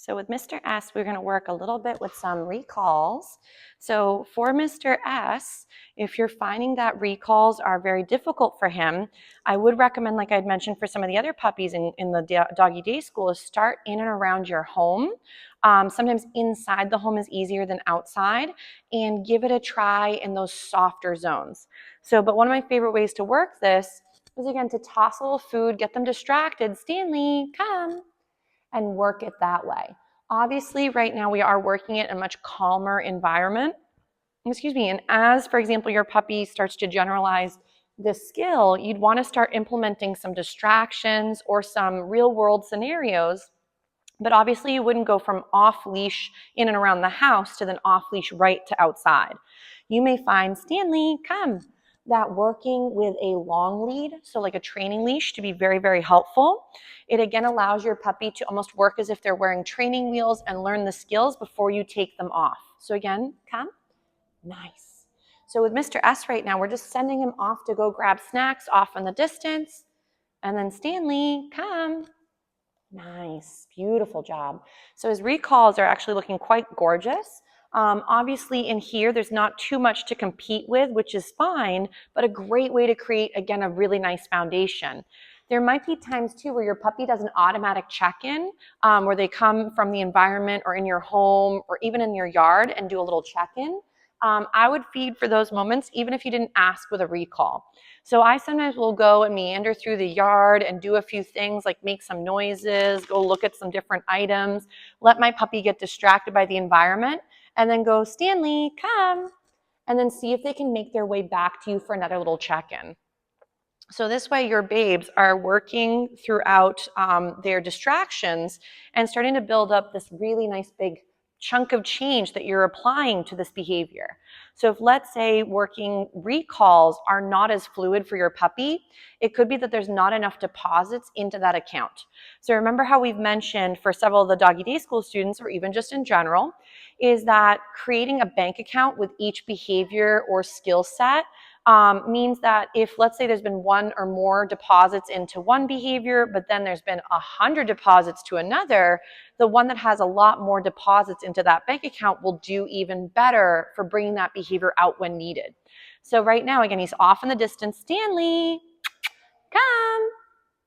So with Mr. S, we're going to work a little bit with some recalls. So for Mr. S, if you're finding that recalls are very difficult for him, I would recommend, like I'd mentioned for some of the other puppies in the doggy day school, is start in and around your home. Sometimes inside the home is easier than outside, and give it a try in those softer zones. So, but one of my favorite ways to work this is, again, to toss a little food, get them distracted. Stanley, come. And work it that way. Obviously, right now we are working it in a much calmer environment. And as, for example, your puppy starts to generalize this skill, you'd want to start implementing some distractions or some real-world scenarios. But obviously, you wouldn't go from off-leash in and around the house to then off-leash right to outside. You may find, Stanley, come, that working with a long lead, so like a training leash, to be very, very helpful. It again allows your puppy to almost work as if they're wearing training wheels and learn the skills before you take them off. So again, come, nice. So with Mr. S right now, we're just sending him off to go grab snacks off in the distance. And then Stanley, come. Nice, beautiful job. So his recalls are actually looking quite gorgeous. Obviously in here, there's not too much to compete with, which is fine, but a great way to create, again, a really nice foundation. There might be times too where your puppy does an automatic check-in, where they come from the environment or in your home or even in your yard and do a little check-in. I would feed for those moments, even if you didn't ask with a recall. So I sometimes will go and meander through the yard and do a few things like make some noises, go look at some different items, let my puppy get distracted by the environment, and then go, Stanley, come, and then see if they can make their way back to you for another little check-in. So this way your babes are working throughout their distractions and starting to build up this really nice big chunk of change that you're applying to this behavior. So if, let's say, working recalls are not as fluid for your puppy, it could be that there's not enough deposits into that account. So remember how we've mentioned for several of the doggy day school students, or even just in general, is that creating a bank account with each behavior or skill set means that if, let's say, there's been one or more deposits into one behavior, but then there's been 100 deposits to another, the one that has a lot more deposits into that bank account will do even better for bringing that behavior out when needed. So right now, again, he's off in the distance. Stanley, come.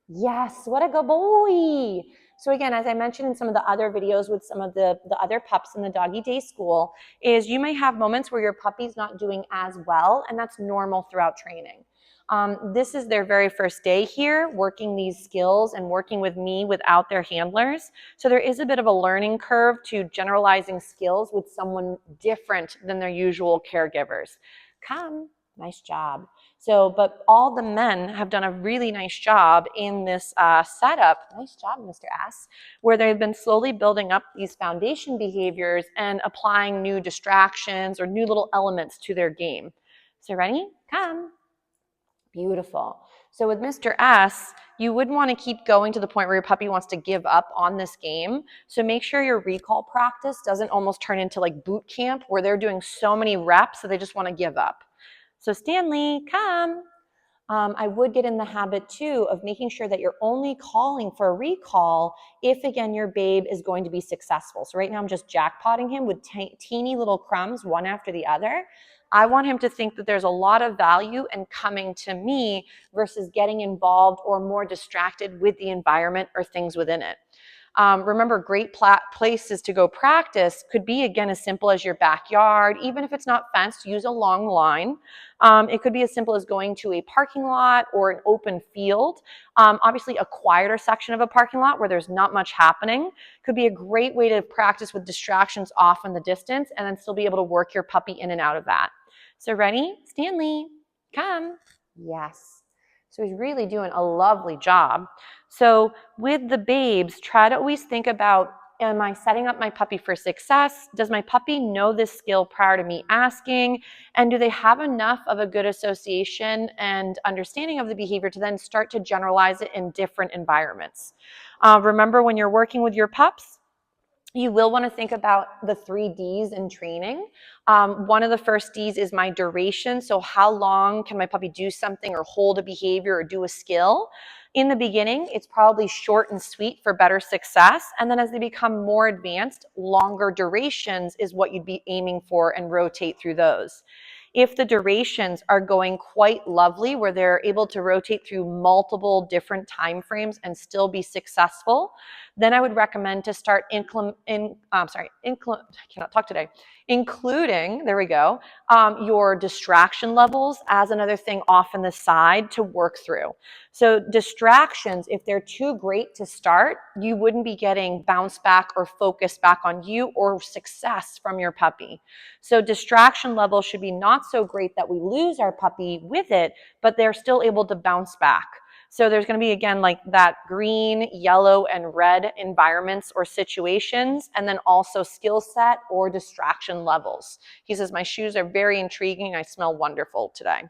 Yes, what a good boy. So again, as I mentioned in some of the other videos with some of the other pups in the doggy day school, is you may have moments where your puppy's not doing as well, and that's normal throughout training. This is their very first day here, working these skills and working with me without their handlers. So there is a bit of a learning curve to generalizing skills with someone different than their usual caregivers. Come, nice job. So, but all the men have done a really nice job in this setup. Nice job, Mr. S, where they've been slowly building up these foundation behaviors and applying new distractions or new little elements to their game. So ready? Come. Beautiful. So with Mr. S, you wouldn't want to keep going to the point where your puppy wants to give up on this game. So make sure your recall practice doesn't almost turn into like boot camp where they're doing so many reps that they just want to give up. So Stanley, come. I would get in the habit too of making sure that you're only calling for a recall if, again, your babe is going to be successful. So right now I'm just jackpotting him with teeny little crumbs, one after the other. I want him to think that there's a lot of value in coming to me versus getting involved or more distracted with the environment or things within it. Remember, great places to go practice could be, again, as simple as your backyard. Even if it's not fenced, use a long line. It could be as simple as going to a parking lot or an open field. Obviously, a quieter section of a parking lot where there's not much happening could be a great way to practice with distractions off in the distance and then still be able to work your puppy in and out of that. So ready? Stanley, come. Yes. So he's really doing a lovely job. So with the babes, try to always think about, am I setting up my puppy for success? Does my puppy know this skill prior to me asking? And do they have enough of a good association and understanding of the behavior to then start to generalize it in different environments? Remember, when you're working with your pups, you will want to think about the 3 Ds in training. One of the first Ds is my duration. So how long can my puppy do something or hold a behavior or do a skill? In the beginning, it's probably short and sweet for better success. And then as they become more advanced, longer durations is what you'd be aiming for and rotate through those. If the durations are going quite lovely, where they're able to rotate through multiple different time frames and still be successful, then I would recommend to start including, there we go, your distraction levels as another thing off on the side to work through. So distractions, if they're too great to start, you wouldn't be getting bounce back or focus back on you or success from your puppy. So distraction levels should be not so great that we lose our puppy with it, but they're still able to bounce back. So there's going to be, again, like that green, yellow, and red environments or situations, and then also skill set or distraction levels. He says, my shoes are very intriguing. I smell wonderful today.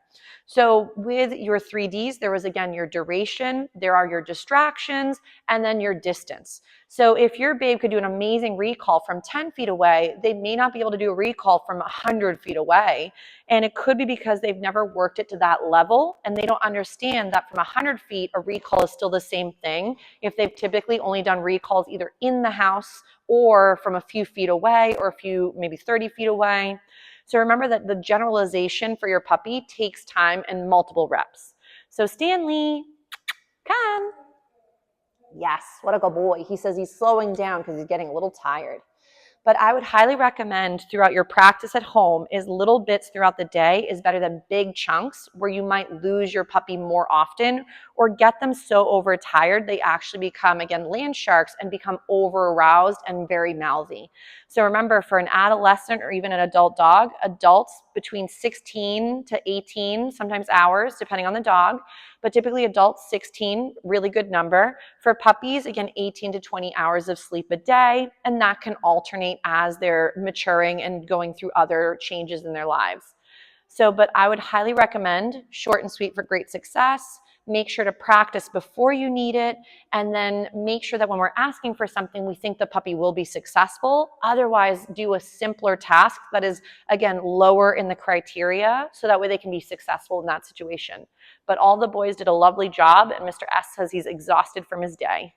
So with your 3Ds, there was, again, your duration, there are your distractions, and then your distance. So if your babe could do an amazing recall from 10 feet away, they may not be able to do a recall from 100 feet away. And it could be because they've never worked it to that level, and they don't understand that from 100 feet, a recall is still the same thing if they've typically only done recalls either in the house or from a few feet away or a few, maybe 30 feet away. So remember that the generalization for your puppy takes time and multiple reps. So Stanley, come. Yes, what a good boy. He says he's slowing down because he's getting a little tired. But I would highly recommend throughout your practice at home is little bits throughout the day is better than big chunks where you might lose your puppy more often or get them so overtired they actually become, again, land sharks and become over aroused and very mouthy. So remember, for an adolescent or even an adult dog, adults between 16 to 18, sometimes hours, depending on the dog, but typically adults 16, really good number. For puppies, again, 18 to 20 hours of sleep a day, and that can alternate as they're maturing and going through other changes in their lives. So, but I would highly recommend short and sweet for great success. Make sure to practice before you need it, and then make sure that when we're asking for something, we think the puppy will be successful. Otherwise, do a simpler task that is, again, lower in the criteria, so that way they can be successful in that situation. But all the boys did a lovely job, and Mr. S says he's exhausted from his day.